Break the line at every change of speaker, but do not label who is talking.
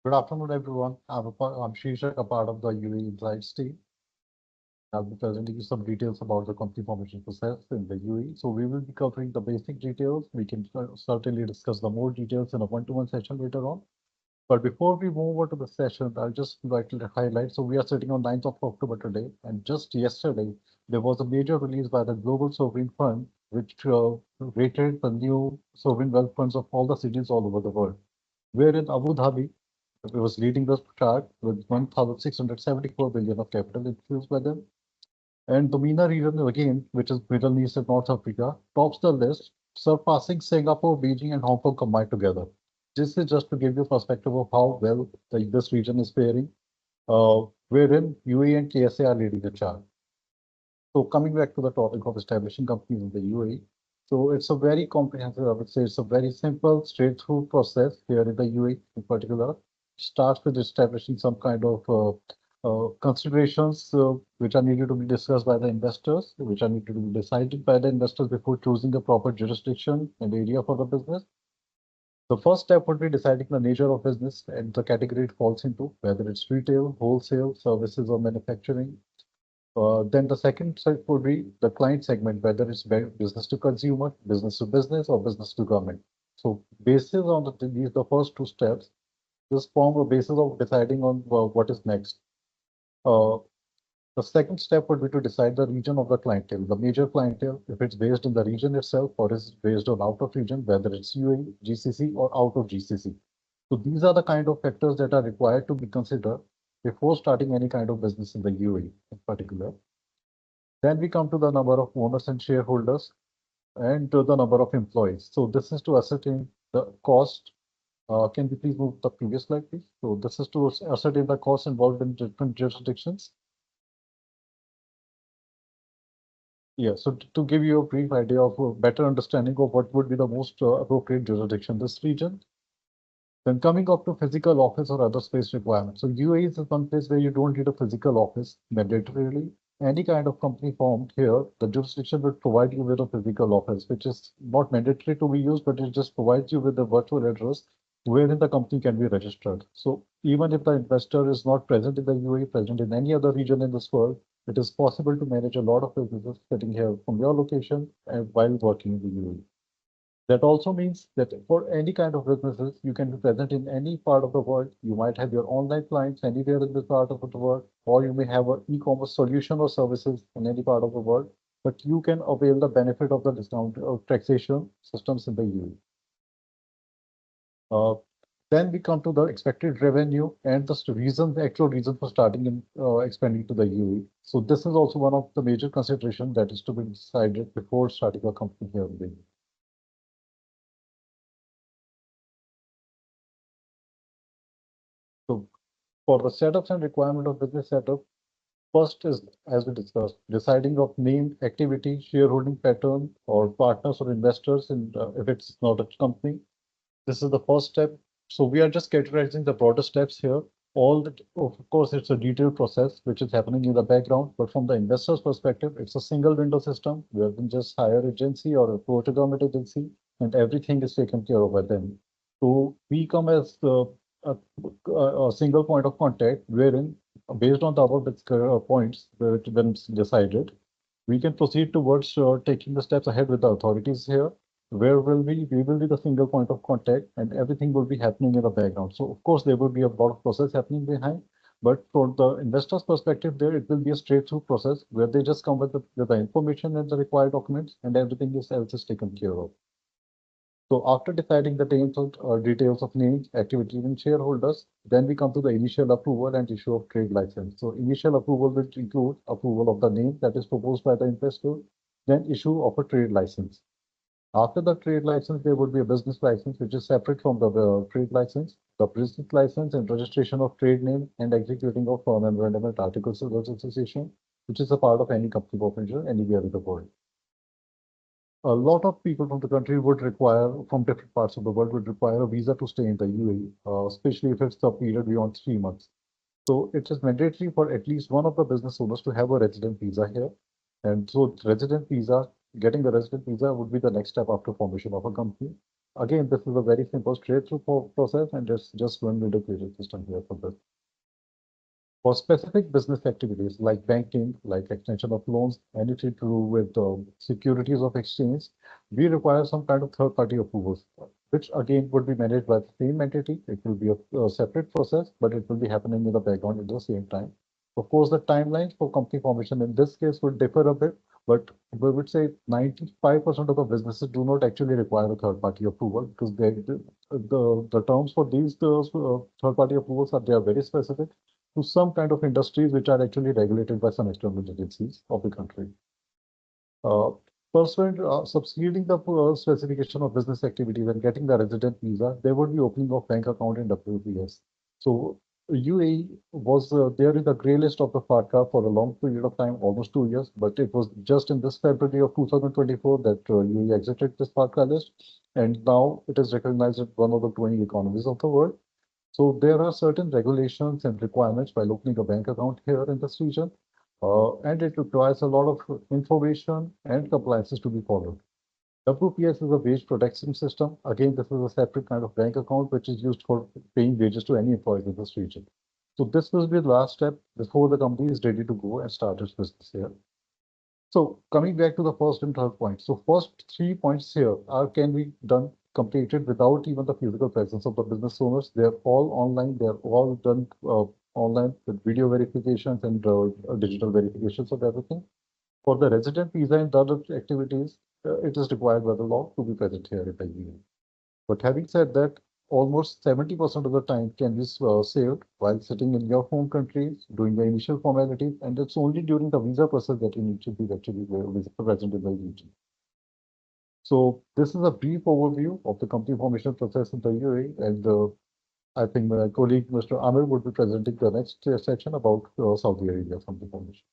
Good afternoon, everyone. I'm Shishak, a part of the UAE Insights team. I'll be presenting you some details about the company formation process in the UAE. So we will be covering the basic details. We can certainly discuss the more details in a one-to-one session later on. But before we move over to the session, I'll just like to highlight. So we are sitting on 9th of October today, and just yesterday, there was a major release by the Global Sovereign Fund, which rated the new sovereign wealth funds of all the cities all over the world. Wherein Abu Dhabi was leading the chart with 1,674 billion of capital infused by them. And the MENA region again, which is Middle East and North Africa, tops the list, surpassing Singapore, Beijing, and Hong Kong combined together. This is just to give you perspective of how well this region is faring, wherein UAE and KSA are leading the chart. So coming back to the topic of establishing companies in the UAE, so it's a very comprehensive, I would say it's a very simple, straight-through process here in the UAE in particular. Starts with establishing some kind of considerations which are needed to be discussed by the investors, which are needed to be decided by the investors before choosing a proper jurisdiction and area for the business. The first step would be deciding the nature of business and the category it falls into, whether it's retail, wholesale, services, or manufacturing. Then the second step would be the client segment, whether it's business to consumer, business to business, or business to government. So, basis on the first two steps, this form a basis of deciding on what is next. Uh, the second step would be to decide the region of the clientele, the major clientele, if it's based in the region itself or is based on out of region, whether it's UAE, GCC, or out of GCC. So these are the kind of factors that are required to be considered before starting any kind of business in the UAE in particular. Then we come to the number of owners and shareholders and to the number of employees. So this is to ascertain the cost. Can we please move the previous slide, please? So this is to ascertain the costs involved in different jurisdictions. Yeah, so to give you a brief idea of a better understanding of what would be the most appropriate jurisdiction in this region. Then coming up to physical office or other space requirements. So UAE is one place where you don't need a physical office mandatorily. Any kind of company formed here, the jurisdiction would provide you with a physical office, which is not mandatory to be used, but it just provides you with a virtual address wherein the company can be registered. So even if the investor is not present in the UAE, present in any other region in this world, it is possible to manage a lot of businesses sitting here from your location and while working in the UAE. That also means that for any kind of businesses, you can be present in any part of the world. You might have your online clients anywhere in this part of the world, or you may have an e-commerce solution or services in any part of the world, but you can avail the benefit of the discount of taxation systems in the UAE. Then we come to the expected revenue and the actual reason for starting and expanding to the UAE. So this is also one of the major considerations that is to be decided before starting a company here in the UAE. So for the setups and requirement of business setup, first is, as we discussed, deciding of name, activity, shareholding pattern, or partners or investors, and if it's not a company, this is the first step. So we are just categorizing the broader steps here. Of course, it's a detailed process which is happening in the background, but from the investor's perspective, it's a single window system where you can just hire agency or approach a government agency, and everything is taken care of by them. So we come as a, a single point of contact wherein, based on the above points, when it's decided, we can proceed towards taking the steps ahead with the authorities here, where we will be the single point of contact and everything will be happening in the background. So of course there will be a lot of process happening behind, but from the investor's perspective there, it will be a straight through process where they just come with the information and the required documents and everything else is taken care of. So after deciding the details of names, activities, and shareholders, then we come to the initial approval and issue of trade license. So initial approval will include approval of the name that is proposed by the investor, then issue of a trade license. After the trade license, there would be a business license, which is separate from the trade license. The business license and registration of trade name and executing of memorandum and articles of association, which is a part of any company formation anywhere in the world. A lot of people from the country would require, from different parts of the world, would require a visa to stay in the UAE, especially if it's the period beyond 3 months. So it is mandatory for at least one of the business owners to have a resident visa here. And so resident visa, getting the resident visa would be the next step after formation of a company. Again, this is a very simple straight-through process, and it's just one education system here for this. For specific business activities like banking, like extension of loans, anything to do with securities of exchange, we require some kind of third-party approvals, which again would be managed by the same entity. It will be a separate process, but it will be happening in the background at the same time. Of course, the timelines for company formation in this case would differ a bit, but we would say 95% of the businesses do not actually require a third-party approval because the terms for these third-party approvals are very specific to some kind of industries which are actually regulated by some external agencies of the country. Uh, Pursuant, succeeding the specification of business activities and getting the resident visa, there would be opening of bank account in WPS. So UAE was there in the grey list of the FATCA for a long period of time, almost 2 years, but it was just in this February of 2024 that UAE exited this FATCA list, and now it is recognized as one of the 20 economies of the world. So there are certain regulations and requirements while opening a bank account here in this region, and it requires a lot of information and compliances to be followed. WPS is a wage protection system. Again, this is a separate kind of bank account which is used for paying wages to any employees in this region. So this will be the last step before the company is ready to go and start its business here. So coming back to the first and third point. So first 3 points here are can be done completed without even the physical presence of the business owners. They're all online. They're all done online with video verifications and digital verifications of everything. For the resident visa and the other activities, it is required by the law to be present here in the UAE. But having said that, almost 70% of the time can be saved while sitting in your home country, doing the initial formalities, and it's only during the visa process that you need to be actually present in the region. So this is a brief overview of the company formation process in the UAE, and I think my colleague Mr. Amir would be presenting the next section about Saudi Arabia company formation.